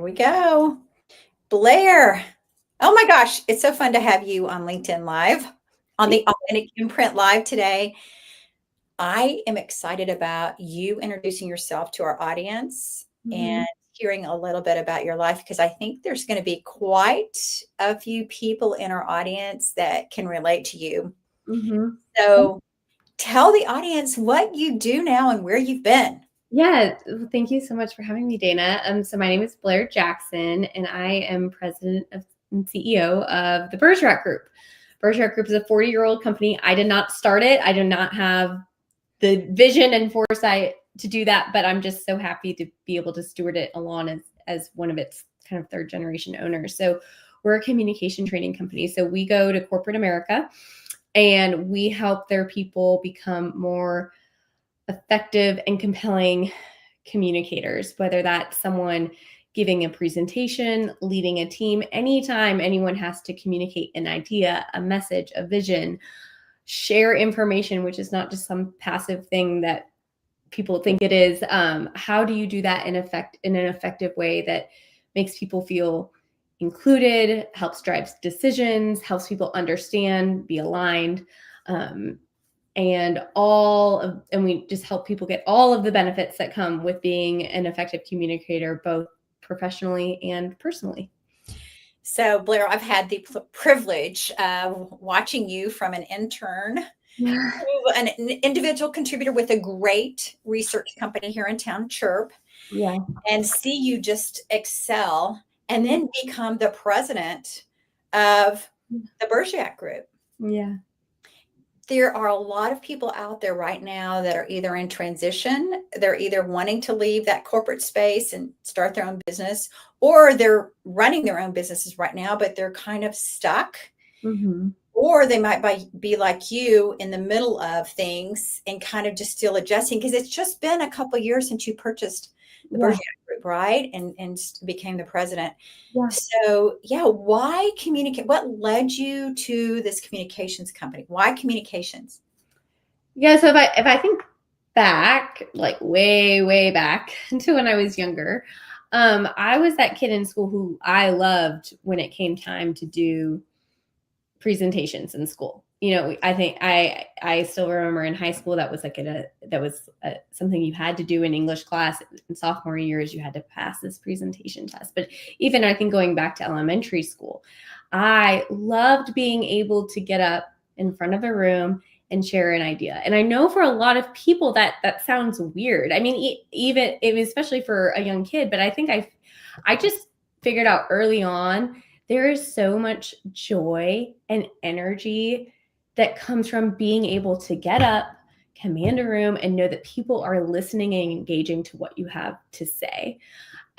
we go. Blair. Oh my gosh, it's so fun to have you on LinkedIn Live, on the Authentic Imprint Live today. I am excited about you introducing yourself to our audience and hearing a little bit about your life, because I think there's going to be quite a few people in our audience that can relate to you. So tell the audience what you do now and where you've been. Yeah, thank you so much for having me, Dana. So my name is Blair Jackson, and I am president and CEO of the Bergerac Group. Bergerac Group is a 40-year-old company. I did not start it. I do not have the vision and foresight to do that, but I'm just so happy to be able to steward it along as one of its kind of third generation owners. So we're a communication training company. So we go to corporate America and we help their people become more effective and compelling communicators, whether that's someone giving a presentation, leading a team. Anytime anyone has to communicate an idea, a message, a vision, share information, which is not just some passive thing that people think it is. How do you do that in an effective way that makes people feel included, helps drive decisions, helps people understand, be aligned, and we just help people get all of the benefits that come with being an effective communicator, both professionally and personally. So, Blair, I've had the privilege of watching you from an intern to an individual contributor with a great research company here in town, Chirp, and see you just excel and then become the president of the Bergerac Group. Yeah. There are a lot of people out there right now that are either in transition, they're either wanting to leave that corporate space and start their own business, or they're running their own businesses right now, but they're kind of stuck. Or they might be like you in the middle of things and kind of just still adjusting, because it's just been a couple of years since you purchased the Bergerac Group, right? And became the president. So, why communicate? What led you to this communications company? Why communications? Yeah, so if I think back, like way back to when I was younger, I was that kid in school who I loved when it came time to do presentations in school. I think I still remember in high school that was something you had to do in English class in sophomore years. You had to pass this presentation test. But even I think going back to elementary school, I loved being able to get up in front of a room and share an idea. And I know for a lot of people that sounds weird. I mean, even especially for a young kid. But I think I just figured out early on, there is so much joy and energy that comes from being able to get up, command a room, and know that people are listening and engaging to what you have to say.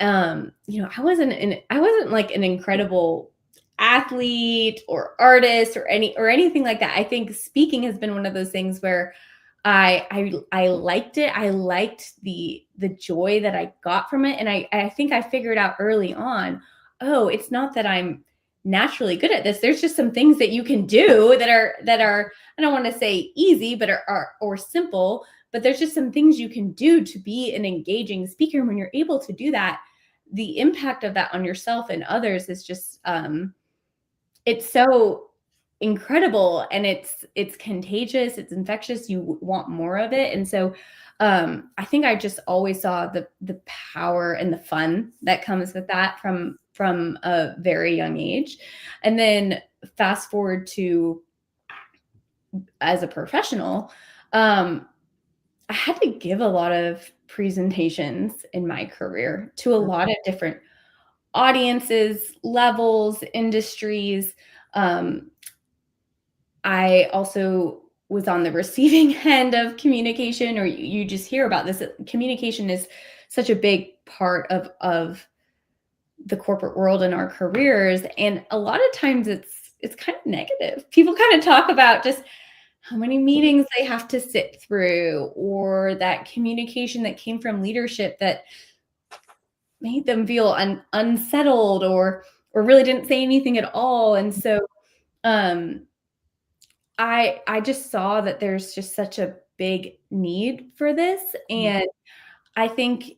I wasn't like an incredible athlete or artist or anything like that. I think speaking has been one of those things where I liked it. I liked the joy that I got from it. And I think I figured out early on, oh, it's not that I'm naturally good at this. There's just some things that you can do that are I don't want to say easy, but or simple, but there's just some things you can do to be an engaging speaker. And when you're able to do that, the impact of that on yourself and others is just it's so incredible, and it's contagious, it's infectious. You want more of it. And so I think I just always saw the power and the fun that comes with that from a very young age. And then fast forward to as a professional, I had to give a lot of presentations in my career to a lot of different audiences, levels, industries. I also was on the receiving end of communication, or you just hear about this. Communication is such a big part of the corporate world in our careers. And a lot of times it's kind of negative. People kind of talk about just how many meetings they have to sit through, or that communication that came from leadership that made them feel unsettled or really didn't say anything at all. And so I just saw that there's just such a big need for this. And I think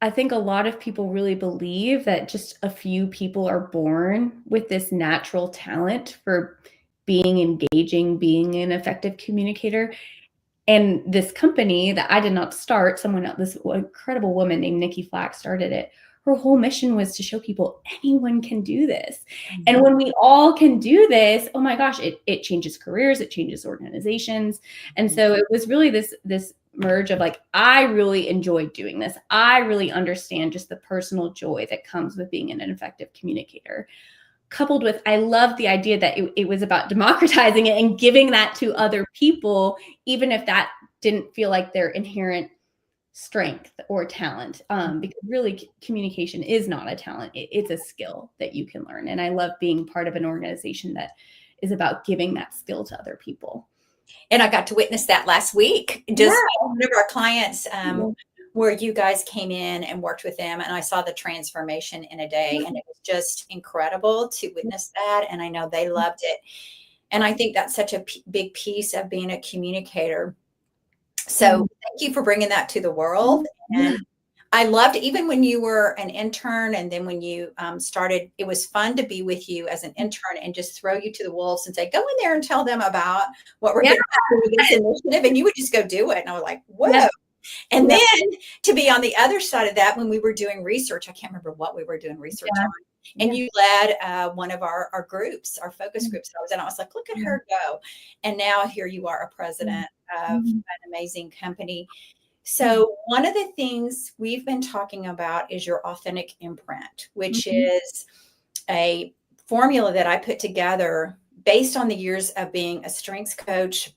I think a lot of people really believe that just a few people are born with this natural talent for being engaging, being an effective communicator. And this company that I did not start, someone else, this incredible woman named Nikki Flack started it. Her whole mission was to show people anyone can do this. Mm-hmm. And when we all can do this, oh my gosh, it changes careers, it changes organizations. And so it was really this merge of like, I really enjoy doing this. I really understand just the personal joy that comes with being an effective communicator. Coupled with, I love the idea that it was about democratizing it and giving that to other people, even if that didn't feel like their inherent strength or talent. Because really communication is not a talent. It's a skill that you can learn. And I love being part of an organization that is about giving that skill to other people. And I got to witness that last week. Just one of our clients, where you guys came in and worked with them, and I saw the transformation in a day, and it was just incredible to witness that. And I know they loved it. And I think that's such a big piece of being a communicator. So thank you for bringing that to the world. And I loved, even when you were an intern, and then when you started, it was fun to be with you as an intern and just throw you to the wolves and say, go in there and tell them about what we're going to do with this initiative. And you would just go do it. And I was like, whoa. Yeah. And then to be on the other side of that, when we were doing research, I can't remember what we were doing research on. And you led one of our groups, our focus groups. And I was like, look at her go. And now here you are, a president of an amazing company. So one of the things we've been talking about is your Authentic Imprint, which is a formula that I put together based on the years of being a strengths coach,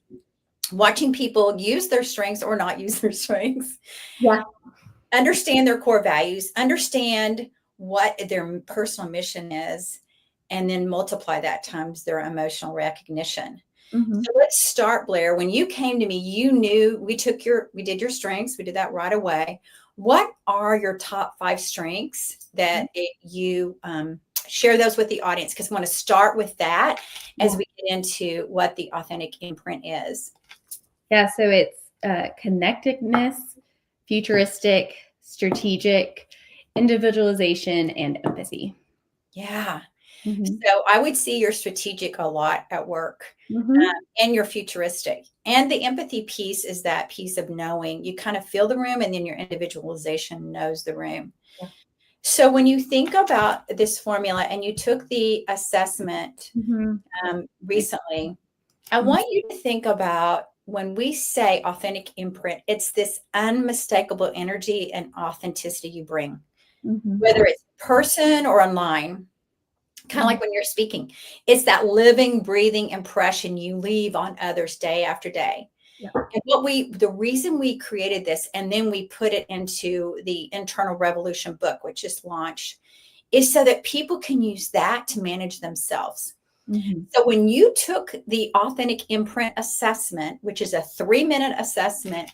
watching people use their strengths or not use their strengths, understand their core values, understand what their personal mission is, and then multiply that times their emotional recognition. So let's start, Blair. When you came to me, you knew we did your strengths. We did that right away. What are your top 5 strengths that you share those with the audience? Because I want to start with that as we get into what the Authentic Imprint is. Yeah, so it's connectedness, futuristic, strategic, individualization, and empathy. Yeah. So I would see your strategic a lot at work, and your futuristic. And the empathy piece is that piece of knowing. You kind of feel the room, and then your individualization knows the room. So when you think about this formula, and you took the assessment recently, I want you to think about, when we say Authentic Imprint, it's this unmistakable energy and authenticity you bring, whether it's person or online. Kind of like when you're speaking, it's that living, breathing impression you leave on others day after day. And the reason we created this, and then we put it into the Internal Revolution book, which just launched, is so that people can use that to manage themselves. So when you took the Authentic Imprint assessment, which is a 3-minute assessment,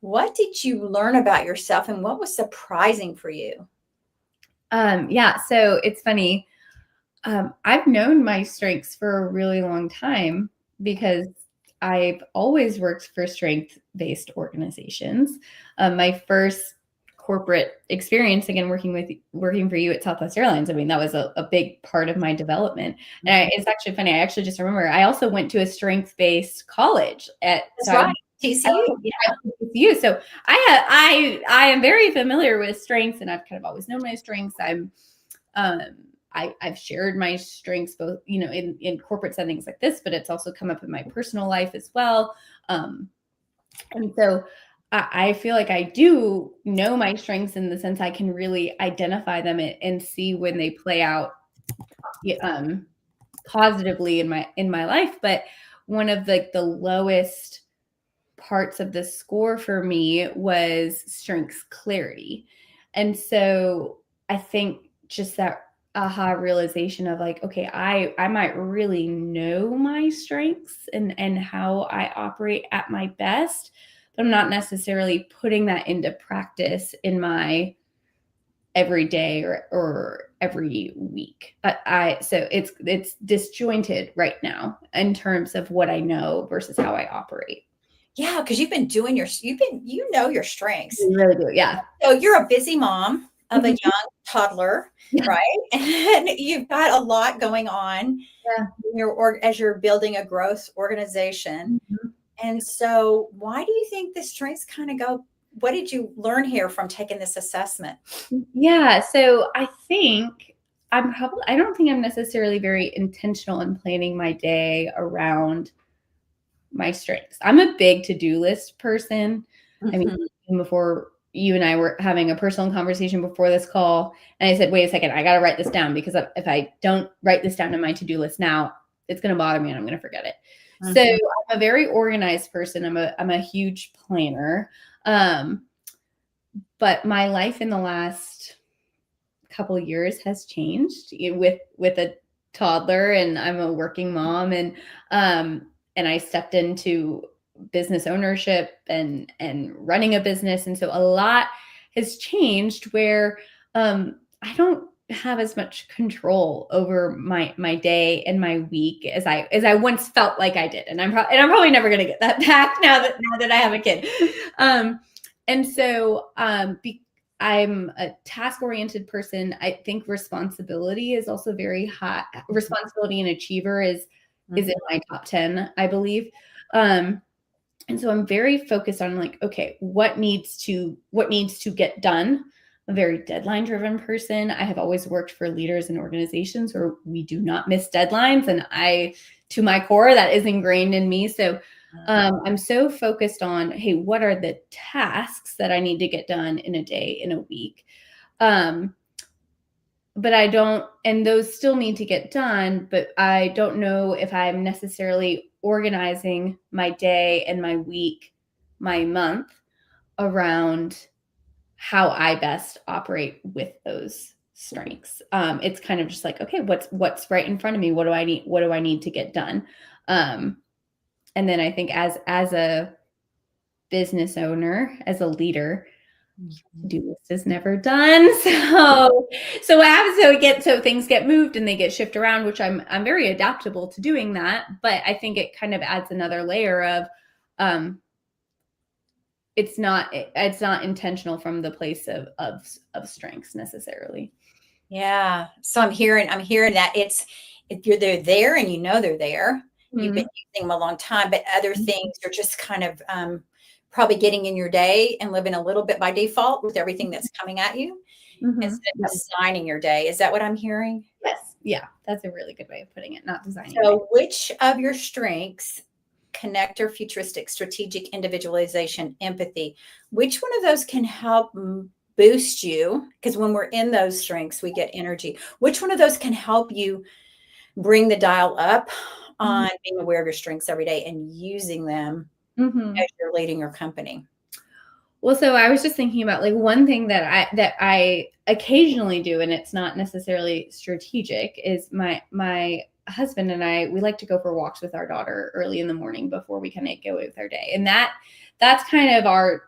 what did you learn about yourself, and what was surprising for you? So it's funny. I've known my strengths for a really long time because I've always worked for strength-based organizations. My first corporate experience, again, working for you at Southwest Airlines, I mean, that was a big part of my development. And it's actually funny. I actually just remember I also went to a strength-based college at TCU. TCU. So I am very familiar with strengths, and I've kind of always known my strengths. I've shared my strengths both, in corporate settings like this, but it's also come up in my personal life as well. And so I feel like I do know my strengths in the sense I can really identify them and see when they play out positively in my life. But one of the lowest parts of the score for me was strengths clarity. And so I think just that aha realization of like, okay, I might really know my strengths and how I operate at my best, but I'm not necessarily putting that into practice in my every day or every week. So it's disjointed right now in terms of what I know versus how I operate. Yeah, because you know your strengths. You really do. Yeah. So you're a busy mom of a Mhm. young toddler, Yeah. right? And you've got a lot going on Yeah. in as you're building a growth organization. Mhm. And so why do you think the strengths kind of go? What did you learn here from taking this assessment? Yeah. So I think I don't think I'm necessarily very intentional in planning my day around my strengths. I'm a big to-do list person. I mean, Mhm. even before you and I were having a personal conversation before this call, and I said, wait a second, I got to write this down because if I don't write this down in my to-do list now, it's going to bother me and I'm going to forget it. So Mhm. I'm a very organized person. I'm a huge planner. Um, but my life in the last couple years has changed with a toddler, and I'm a working mom, and I stepped into business ownership and running a business, and so a lot has changed where I don't have as much control over my day and my week as I once felt like I did, and I'm probably never going to get that back now that I have a kid. And so I'm a task-oriented person. I think responsibility is also very high. Responsibility and achiever is in Mhm. my top 10, I believe. Um, and so I'm very focused on like, okay, what needs to get done. I'm a very deadline-driven person. I have always worked for leaders and organizations where we do not miss deadlines, and to my core, that is ingrained in me. So I'm so focused on, hey, what are the tasks that I need to get done in a day, in a week? Um, but I don't, and those still need to get done, but I don't know if I'm necessarily organizing my day and my week, my month around how I best operate with those strengths. It's kind of just like, okay, what's right in front of me? What do I need? What do I need to get done? Um, and then I think as a business owner, as a leader, Mhm. do list is never done. So what happens, so things get moved and they get shifted around, which I'm very adaptable to doing that. But I think it kind of adds another layer of it's not intentional from the place of strengths necessarily. Yeah. So I'm hearing that if they're there and you know they're there, you've been Mhm. using them a long time, but other things are just kind of probably getting in your day and living a little bit by default with everything that's coming at you Mhm. instead of Yep. designing your day. Is that what I'm hearing? Yes. Yeah. That's a really good way of putting it. Not designing my. So, which of your strengths, connector, futuristic, strategic, individualization, empathy, which one of those can help boost you? Because when we're in those strengths, we get energy. Which one of those can help you bring the dial up Mhm. on being aware of your strengths every day and using them as Mhm. you're leading your company? Well, so I was just thinking about like one thing that I occasionally do, and it's not necessarily strategic, is my husband and I, we like to go for walks with our daughter early in the morning before we kind of go with our day. And that's kind of our,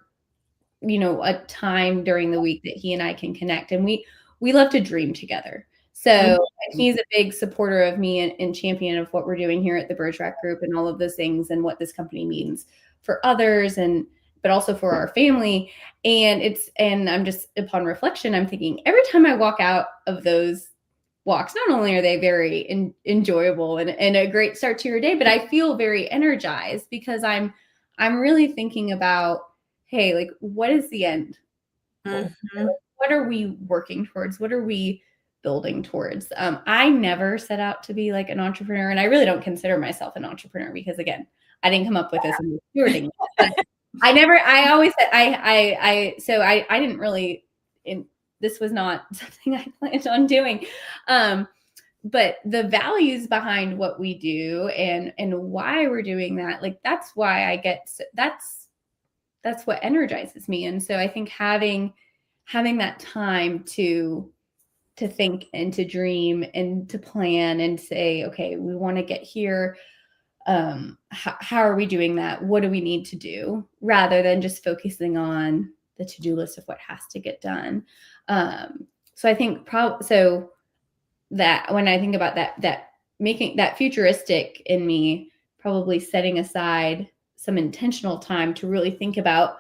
a time during the week that he and I can connect. And we love to dream together. So and Mhm. he's a big supporter of me and champion of what we're doing here at the Bergerac Group and all of those things and what this company means for others and but also for our family. And I'm just upon reflection, I'm thinking every time I walk out of those walks, not only are they very enjoyable and a great start to your day, but I feel very energized because I'm really thinking about, hey, like what is the end goal? Mhm. What are we working towards? What are we building towards? I never set out to be like an entrepreneur, and I really don't consider myself an entrepreneur because again, I didn't come up with this and stewarding. But I always said I didn't really this was not something I planned on doing. But the values behind what we do and why we're doing that, like that's why that's what energizes me. And so I think having that time to think and to dream and to plan and say, okay, we want to get here. How are we doing that? What do we need to do rather than just focusing on the to-do list of what has to get done. So I think so that when I think about that making that futuristic in me, probably setting aside some intentional time to really think about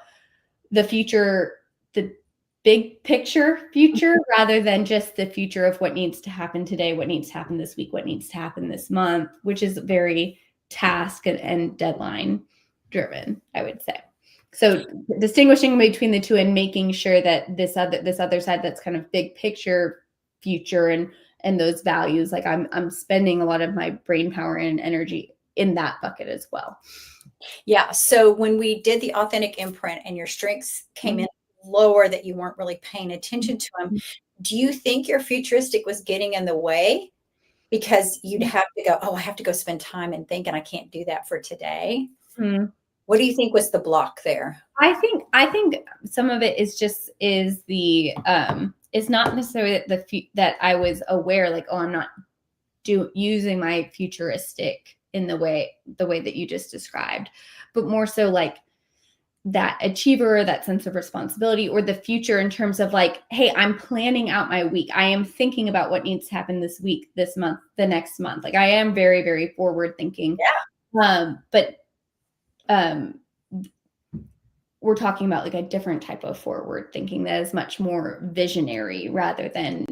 the future, the big picture future, rather than just the future of what needs to happen today, what needs to happen this week, what needs to happen this month, which is very task and deadline driven, I would say. So distinguishing between the two and making sure that this other side that's kind of big picture future and those values, like I'm spending a lot of my brain power and energy in that bucket as well. Yeah. So when we did the authentic imprint and your strengths came in lower, that you weren't really paying attention to them, do you think your futuristic was getting in the way? Because you'd have to go, oh, I have to go spend time and think, and I can't do that for today. Mm-hmm. What do you think was the block there? I think some of it is the it's not necessarily that I was aware, like, oh, I'm not using my futuristic in the way that you just described, but more so like that achiever, that sense of responsibility, or the future in terms of like, hey, I'm planning out my week. I am thinking about what needs to happen this week, this month, the next month. Like I am very, very forward thinking. Yeah. But we're talking about like a different type of forward thinking that is much more visionary rather than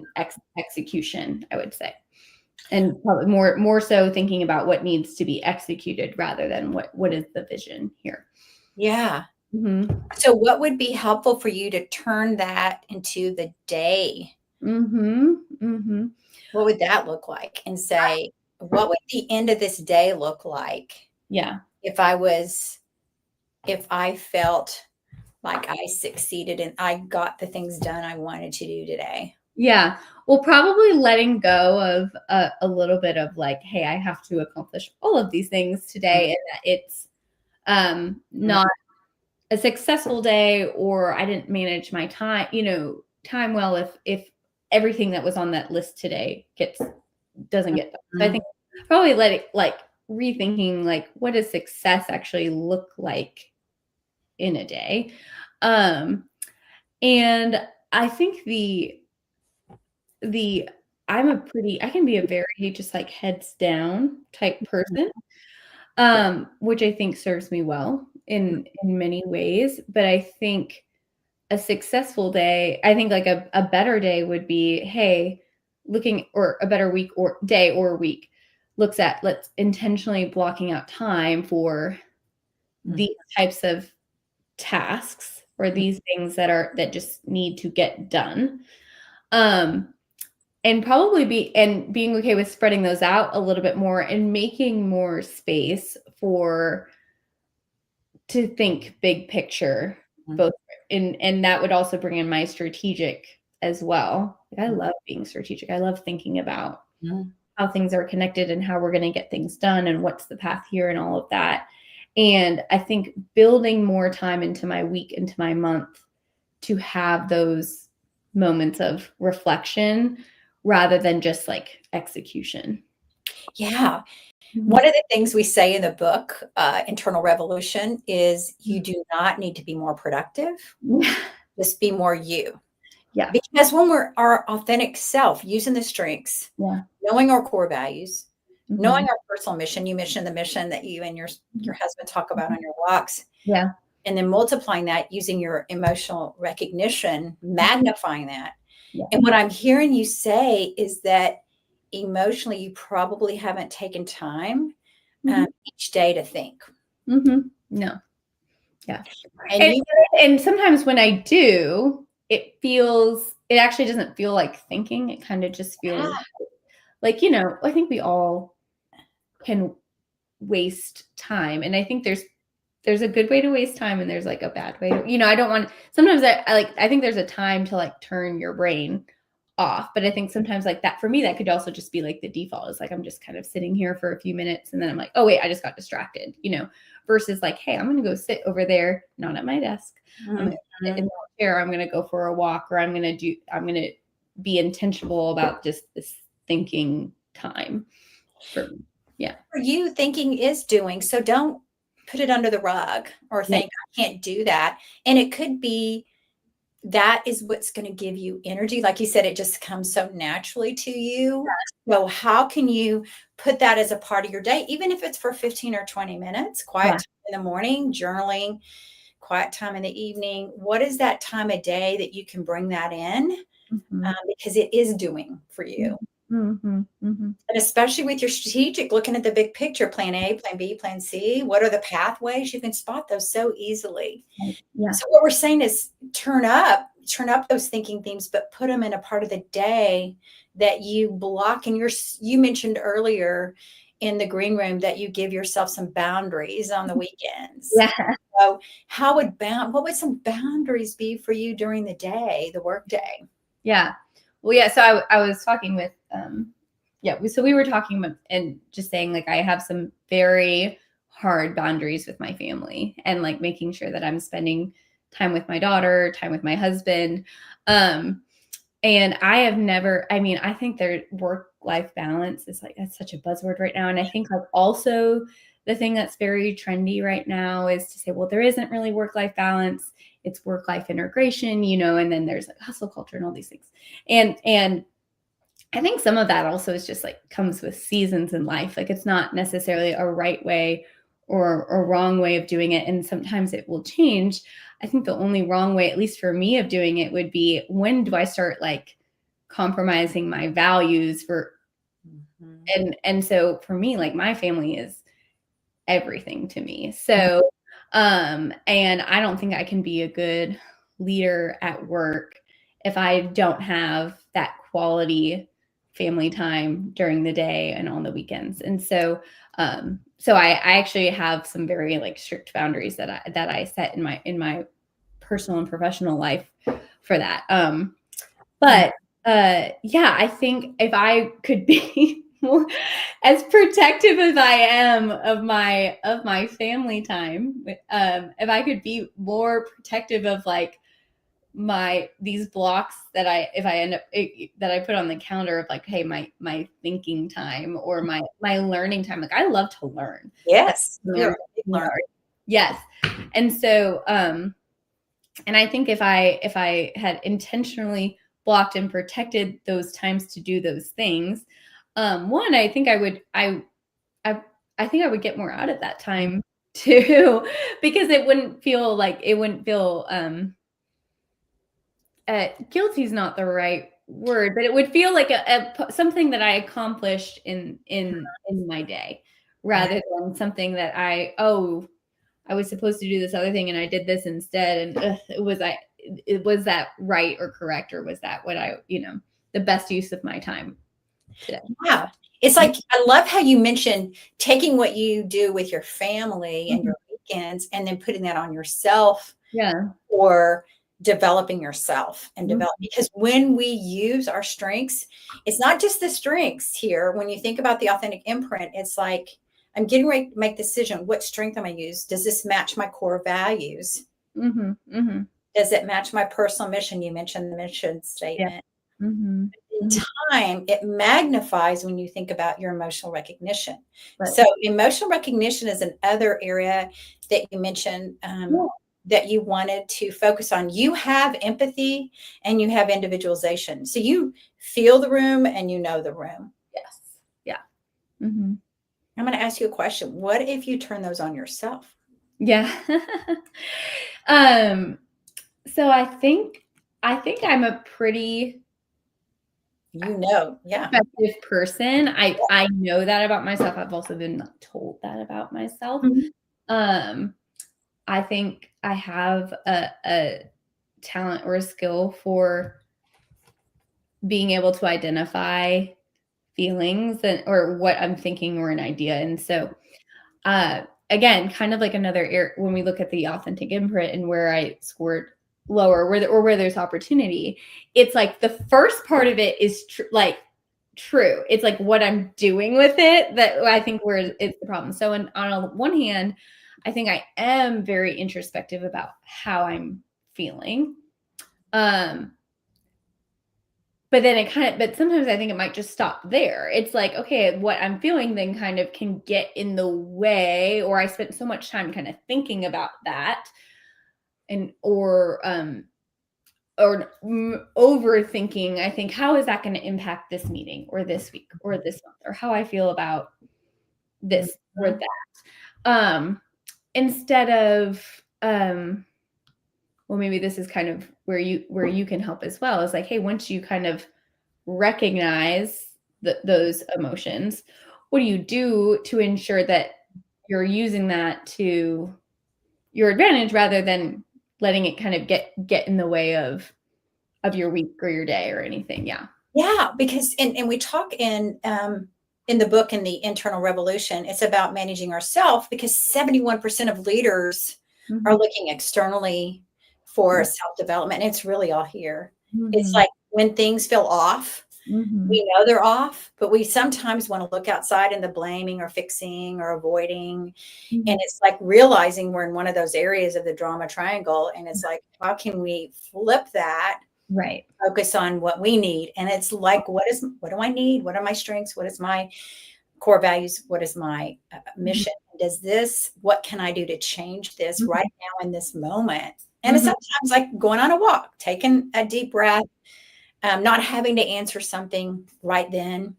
execution, I would say. And probably more so thinking about what needs to be executed rather than what is the vision here. Yeah. Mm-hmm. So what would be helpful for you to turn that into the day? Mm-hmm. Mm-hmm. What would that look like? And say, what would the end of this day look like? Yeah. If I felt like I succeeded and I got the things done I wanted to do today. Yeah. Well, probably letting go of a little bit of like, hey, I have to accomplish all of these things today, and that it's not a successful day, or I didn't manage my time well if everything that was on that list today doesn't get done. So I think probably rethinking like, what does success actually look like in a day? And I think I can be a very just like heads down type person, which I think serves me well in many ways. But I think a successful day, I think like a better day would be, hey, or a better week or day or week looks at, let's intentionally blocking out time for these types of tasks or these things that just need to get done. And probably being okay with spreading those out a little bit more and making more space to think big picture, both and that would also bring in my strategic as well. Like, I love being strategic. I love thinking about how things are connected and how we're going to get things done and what's the path here and all of that. And I think building more time into my week, into my month, to have those moments of reflection rather than just like execution. Yeah. One of the things we say in the book, Internal Revolution, is you do not need to be more productive. Just be more you. Yeah. Because when we're our authentic self, using the strengths, knowing our core values, knowing our personal mission, you mentioned the mission that you and your husband talk about on your walks. Yeah. And then multiplying that using your emotional recognition, magnifying that. Yeah. And what I'm hearing you say is that emotionally, you probably haven't taken time each day to think. No. Yeah. And sometimes when I do, it actually doesn't feel like thinking. It kind of just feels like, I think we all can waste time. And I think there's a good way to waste time and there's like a bad way to, I don't want, sometimes I think there's a time to like turn your brain off, but I think sometimes like that, for me, that could also just be like the default is like, I'm just kind of sitting here for a few minutes and then I'm like, oh wait, I just got distracted, versus like, hey, I'm going to go sit over there, not at my desk. I'm going to sit in the chair. I'm going to go for a walk, or I'm going to be intentional about just this thinking time for me. Yeah. For you, thinking is doing, so don't put it under the rug or think I can't do that. And it could be that is what's going to give you energy. Like you said, it just comes so naturally to you. So how can you put that as a part of your day, even if it's for 15 or 20 minutes, quiet Yeah. time in the morning, journaling, quiet time in the evening? What is that time of day that you can bring that in? Mhm. Because it is doing for you. Mhm. Mhm. And especially with your strategic, looking at the big picture, plan A, plan B, plan C, what are the pathways? You can spot those so easily. Yeah. So what we're saying is turn up those thinking themes, but put them in a part of the day that you block. And you mentioned earlier in the green room that you give yourself some boundaries on the weekends. Yeah. So what would some boundaries be for you during the day, the work day? Yeah. Well, yeah. So I was talking with, so we were talking about, and just saying, like, I have some very hard boundaries with my family, and like making sure that I'm spending time with my daughter, time with my husband. And I have never, I mean, I think their work-life balance is like, that's such a buzzword right now. And I think like also the thing that's very trendy right now is to say, well, there isn't really work-life balance. It's work-life integration, and then there's like hustle culture and all these things. And I think some of that also is just like comes with seasons in life. Like it's not necessarily a right way or a wrong way of doing it. And sometimes it will change. I think the only wrong way, at least for me, of doing it would be, when do I start like compromising my values for, Mhm. and so for me, like my family is everything to me. So and I don't think I can be a good leader at work if I don't have that quality family time during the day and on the weekends. And so I actually have some very like strict boundaries that I set in my personal and professional life for that. But yeah, I think if I could be more, as protective as I am of my family time, if I could be more protective of like these blocks that if I end up that I put on the calendar of like, hey, my thinking time or my learning time. Like I love to learn. Yes, That's you're a big learner. Yes. And so and I think if I had intentionally blocked and protected those times to do those things, one, I think I think I would get more out of that time too, because it wouldn't feel guilty is not the right word, but it would feel like something that I accomplished in my day, Yeah. rather than something that I was supposed to do this other thing and I did this instead. And was that right or correct, or was that what the best use of my time today? Yeah. It's like, I love how you mentioned taking what you do with your family and Mhm. your weekends and then putting that on yourself Yeah. or developing yourself and Mhm. because when we use our strengths, it's not just the strengths here. When you think about the authentic imprint, it's like, I'm getting ready to make the decision. What strength am I use? Does this match my core values? Mhm. Mhm. Does it match my personal mission? You mentioned the mission Yeah. statement. Mhm. In Mhm. time, it magnifies when you think about your emotional recognition. Right. So, emotional recognition is another area that you mentioned Yeah. that you wanted to focus on. You have empathy and you have individualization. So, you feel the room and you know the room. Yes. Yeah. Mhm. I'm going to ask you a question. What if you turn those on yourself? Yeah. um, so I think I'm a pretty Yeah. effective person. I know that about myself. I've also been told that about myself. Mhm. Um, I think I have a talent or a skill for being able to identify feelings or what I'm thinking or an idea. And so again, kind of like another when we look at the authentic imprint and where I scored lower, where there's opportunity, it's like the first part of it is true. It's like what I'm doing with it that I think where it's the problem. So on one hand, I think I am very introspective about how I'm feeling. But then but sometimes I think it might just stop there. It's like, okay, what I'm feeling then kind of can get in the way, or I spent so much time kind of thinking about that, and overthinking, I think, how is that going to impact this meeting or this week or this month, or how I feel about this or that. Instead of, well, maybe this is kind of where you can help as well, is like, hey, once you kind of recognize those emotions, what do you do to ensure that you're using that to your advantage rather than letting it kind of get in the way of your week or your day or anything? Yeah, because and we talk in the book, in the Internal Revolution, it's about managing ourselves, because 71% of leaders are looking externally for self-development. It's really all here. It's like when things feel off, we know they're off, but we sometimes want to look outside in the blaming or fixing or avoiding. And it's like realizing we're in one of those areas of the drama triangle. And it's like, how can we flip that? Right. Focus on what we need. And it's like, what do I need? What are my strengths? What is my core values? What is my mission? What can I do to change this right now in this moment? And it's sometimes like going on a walk, taking a deep breath, not having to answer something right then.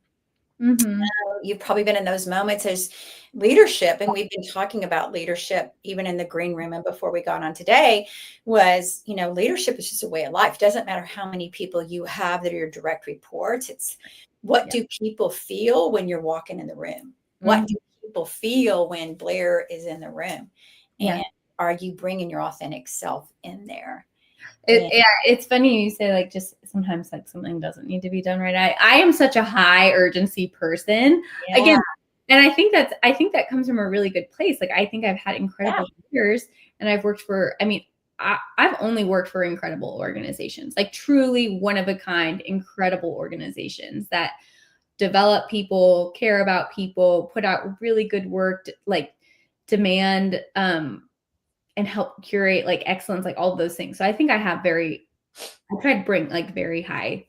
You've probably been in those moments as leadership, and we've been talking about leadership even in the green room and before we got on today, was, leadership is just a way of life. It doesn't matter how many people you have that are your direct reports. It's what do people feel when you're walking in the room? What do people feel when Blair is in the room? And are you bringing your authentic self in there? It's funny you say, like, just sometimes like something doesn't need to be done right. I am such a high urgency person. Again, and I think that comes from a really good place. Like, I think I've had incredible leaders, and I've worked for, I've only worked for incredible organizations, like truly one of a kind, incredible organizations that develop people, care about people, put out really good work, like demand, and help curate like excellence, like all of those things. So I think I try to bring like very high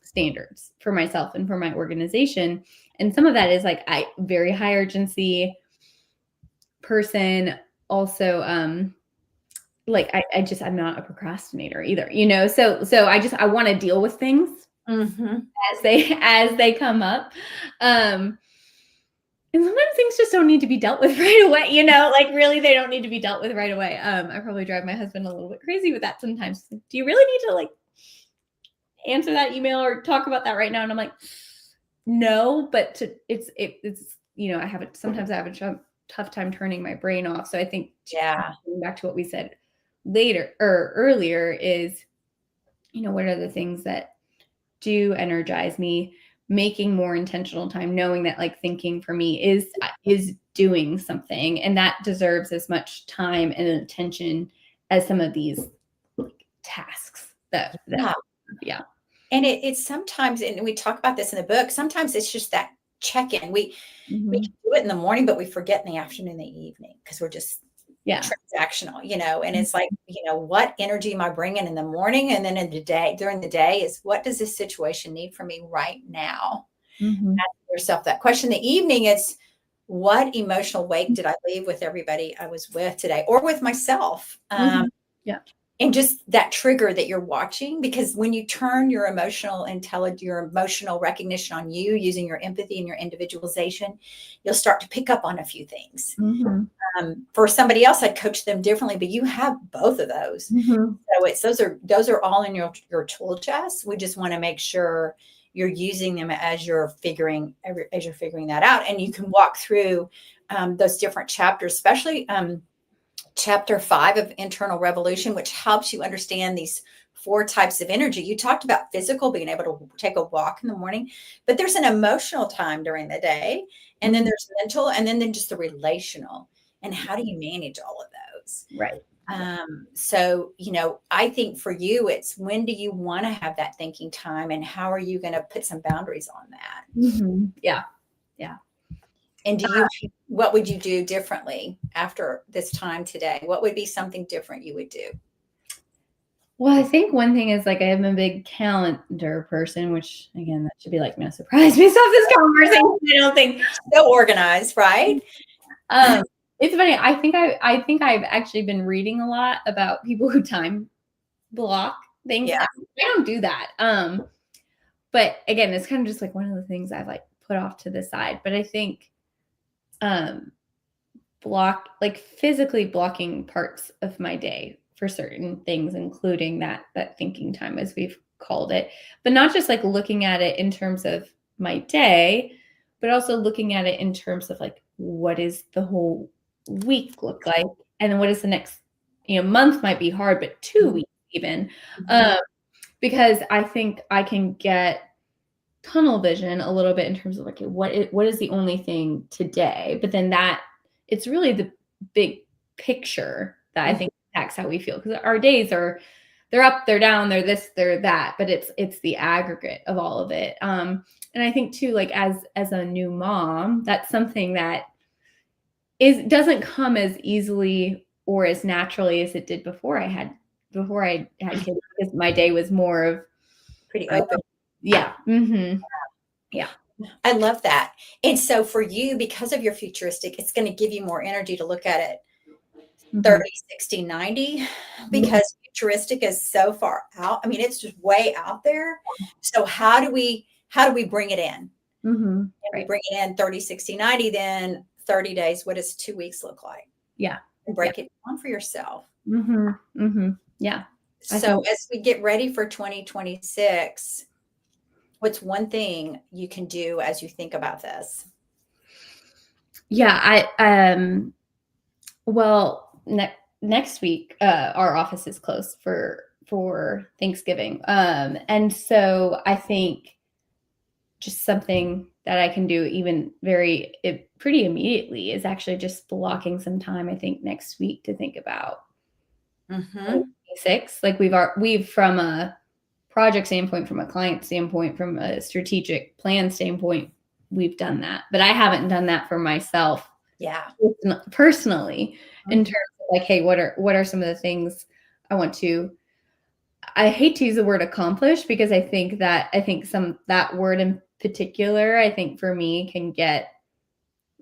standards for myself and for my organization. And some of that is like very high urgency person. Also, like I'm not a procrastinator either, so I want to deal with things as they come up. And sometimes things just don't need to be dealt with right away, like really they don't need to be dealt with right away. I probably drive my husband a little bit crazy with that sometimes. Do you really need to like answer that email or talk about that right now? And I'm like, no, but it's sometimes I have a tough time turning my brain off. So I think going back to what we said earlier is, what are the things that do energize me? Making more intentional time, knowing that like thinking for me is doing something, and that deserves as much time and attention as some of these like tasks that. And it's sometimes, and we talk about this in the book, sometimes it's just that check-in. We can do it in the morning, but we forget in the afternoon, the evening, because we're just transactional, and it's like, what energy am I bringing in the morning? And then during the day is, what does this situation need from me right now? Ask yourself that question. The evening, it's what emotional weight did I leave with everybody I was with today, or with myself? And just that trigger that you're watching, because when you turn your emotional intelligence, your emotional recognition on you, using your empathy and your individualization, you'll start to pick up on a few things. For somebody else, I'd coach them differently, but you have both of those. So those are all in your tool chest. We just want to make sure you're using them as you're figuring that out, and you can walk through those different chapters, especially Chapter 5 of Internal Revolution, which helps you understand these 4 types of energy. You talked about physical, being able to take a walk in the morning, but there's an emotional time during the day, and then there's mental, and then just the relational. And how do you manage all of those? Right. So, I think for you, it's when do you want to have that thinking time, and how are you going to put some boundaries on that? Yeah. And what would you do differently after this time today? What would be something different you would do? Well, I think one thing is, like, I am a big calendar person, which again, that should be like no surprise based off this conversation. I don't think so organized, right? It's funny. I think I've actually been reading a lot about people who time block things. Yeah. I don't do that. But again, it's kind of just like one of the things I've like put off to the side. But I think physically blocking parts of my day for certain things, including that thinking time, as we've called it, but not just like looking at it in terms of my day, but also looking at it in terms of like, what is the whole week look like? And then what is the next, month might be hard, but 2 weeks even. Because I think I can get tunnel vision a little bit in terms of like, what is the only thing today? But then it's really the big picture that I think impacts how we feel, because our days they're up, they're down, they're this, they're that, but it's the aggregate of all of it. And I think too, like as a new mom, that's something that doesn't come as easily or as naturally as it did before I had kids, because my day was more of Pretty open. Yeah. Mm-hmm. Yeah. I love that. And so for you, because of your futuristic, it's going to give you more energy to look at it 30, 60, 90, because futuristic is so far out. I mean, it's just way out there. So how do we bring it in? And we bring it in 30, 60, 90, then 30 days. What does 2 weeks look like? Yeah. And break it down for yourself. Yeah. So as we get ready for 2026, what's one thing you can do as you think about this? Yeah, well, next week, our office is closed for Thanksgiving. And so I think just something that I can do even pretty immediately is actually just blocking some time, I think, next week to think about 26. Like we've from a project standpoint, from a client standpoint, from a strategic plan standpoint, we've done that. But I haven't done that for myself. Yeah. Personally, in terms of like, hey, what are some of the things I want to, I hate to use the word accomplish, because I think that word in particular, I think for me can get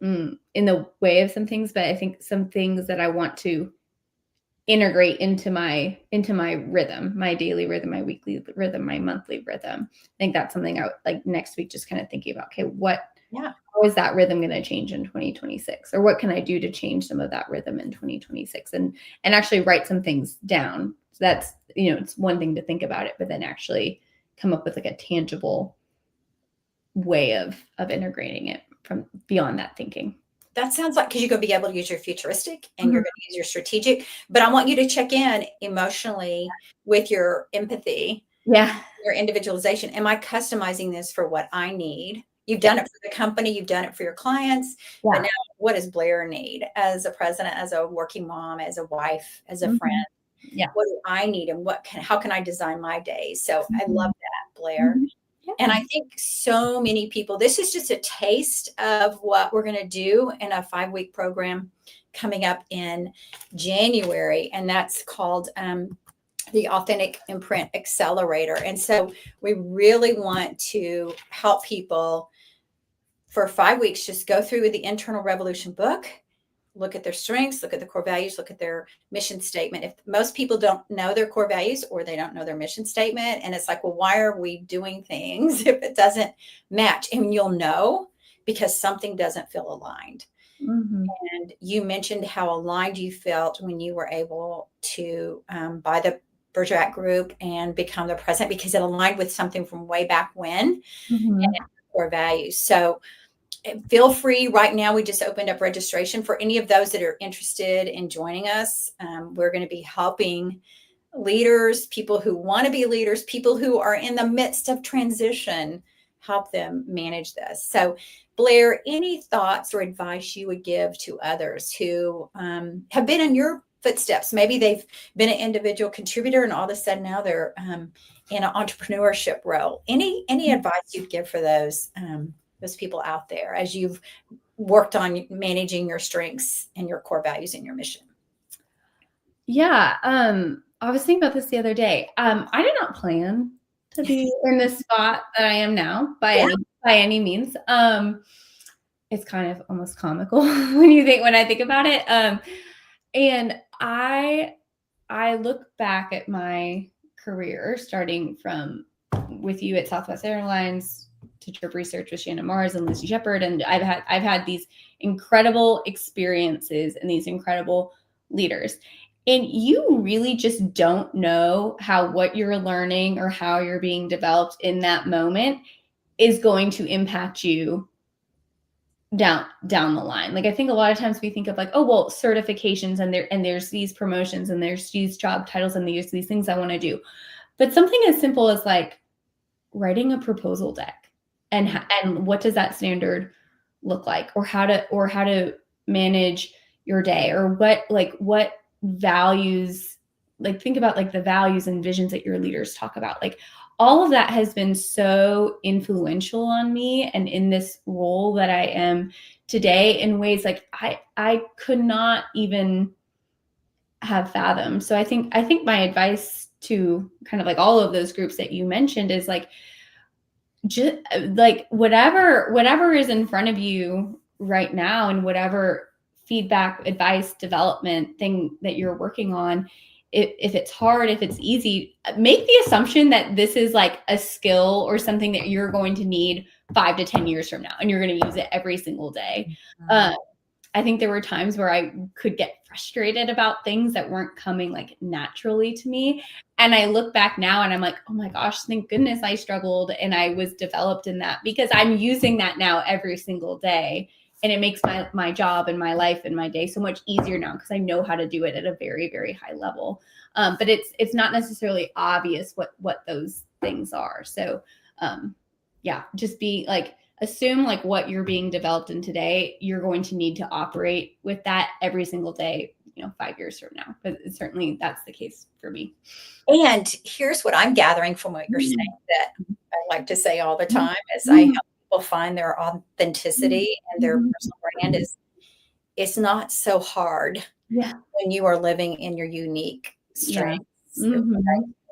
in the way of some things, but I think some things that I want to integrate into my rhythm, my daily rhythm, my weekly rhythm, my monthly rhythm. I think that's something I would like next week, just kind of thinking about, okay, how is that rhythm going to change in 2026? Or what can I do to change some of that rhythm in 2026? And actually write some things down. So that's, it's one thing to think about it, but then actually come up with like a tangible way of integrating it from beyond that thinking. That sounds like, because you're going to be able to use your futuristic and you're going to use your strategic, but I want you to check in emotionally with your empathy. Yeah. Your individualization. Am I customizing this for what I need? You've done it for the company, you've done it for your clients, but now what does Blair need as a president, as a working mom, as a wife, as a friend? Yeah. What do I need, and how can I design my days? So I love that, Blair. And I think so many people, this is just a taste of what we're going to do in a 5-week program coming up in January. And that's called the Authentic Imprint Accelerator. And so we really want to help people for 5 weeks, just go through the Internal Revolution book, look at their strengths, look at the core values, look at their mission statement. If most people don't know their core values, or they don't know their mission statement, and it's like, well, why are we doing things if it doesn't match? And you'll know because something doesn't feel aligned. And you mentioned how aligned you felt when you were able to buy the Bergerac group and become the president, because it aligned with something from way back when and core values. So feel free. Right now, we just opened up registration for any of those that are interested in joining us. We're going to be helping leaders, people who want to be leaders, people who are in the midst of transition, help them manage this. So Blair, any thoughts or advice you would give to others who have been in your footsteps? Maybe they've been an individual contributor and all of a sudden now they're in an entrepreneurship role. Any advice you'd give for those people out there as you've worked on managing your strengths and your core values and your mission? Yeah. I was thinking about this the other day. I did not plan to be in this spot that I am now by any means. It's kind of almost comical when I think about it. And I look back at my career, starting from with you at Southwest Airlines to Trip Research with Shannon Mars and Lucy Shepard. And I've had these incredible experiences and these incredible leaders. And you really just don't know how what you're learning or how you're being developed in that moment is going to impact you down the line. Like, I think a lot of times we think of like, oh, well, certifications and there's these promotions and there's these job titles and there's these things I want to do. But something as simple as like writing a proposal deck and what does that standard look like, or how to manage your day, or what values, like think about like the values and visions that your leaders talk about. Like all of that has been so influential on me and in this role that I am today in ways like I could not even have fathomed. So I think my advice to kind of like all of those groups that you mentioned is like, just like whatever is in front of you right now, and whatever feedback, advice, development thing that you're working on, if it's hard, if it's easy, make the assumption that this is like a skill or something that you're going to need 5 to 10 years from now, and you're going to use it every single day. I think there were times where I could get frustrated about things that weren't coming like naturally to me. And I look back now and I'm like, oh my gosh, thank goodness I struggled and I was developed in that, because I'm using that now every single day. And it makes my job and my life and my day so much easier now, because I know how to do it at a very, very high level. But it's not necessarily obvious what those things are. So yeah, just be like, assume like what you're being developed in today, you're going to need to operate with that every single day, 5 years from now. But certainly that's the case for me. And here's what I'm gathering from what you're saying that I like to say all the time is I help people find their authenticity and their personal brand is it's not so hard when you are living in your unique strengths,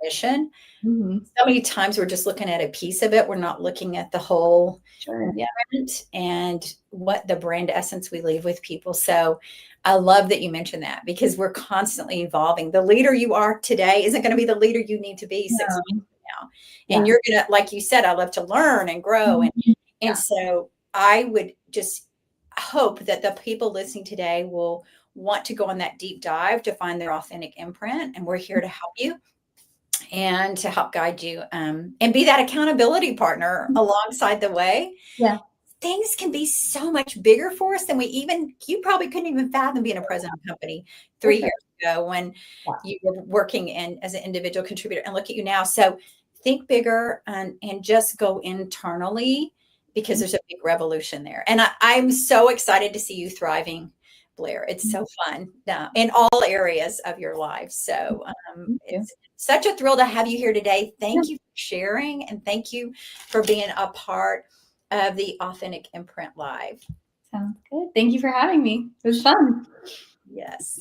mission. So many times we're just looking at a piece of it. We're not looking at the whole brand and what the brand essence we leave with people. So I love that you mentioned that, because we're constantly evolving. The leader you are today isn't going to be the leader you need to be 6 months from now. And you're going to, like you said, I love to learn and grow. And so I would just hope that the people listening today will want to go on that deep dive to find their authentic imprint. And we're here to help you and to help guide you and be that accountability partner alongside the way. Things can be so much bigger for us than you probably couldn't even fathom being a president of a company 3 years ago when you were working as an individual contributor, and look at you now. So think bigger and just go internally, because there's a big revolution there. And I'm so excited to see you thriving, Blair. It's so fun in all areas of your life. So it's such a thrill to have you here today. Thank you for sharing, and thank you for being a part of the Authentic Imprint Live. Sounds good. Thank you for having me. It was fun. Yes.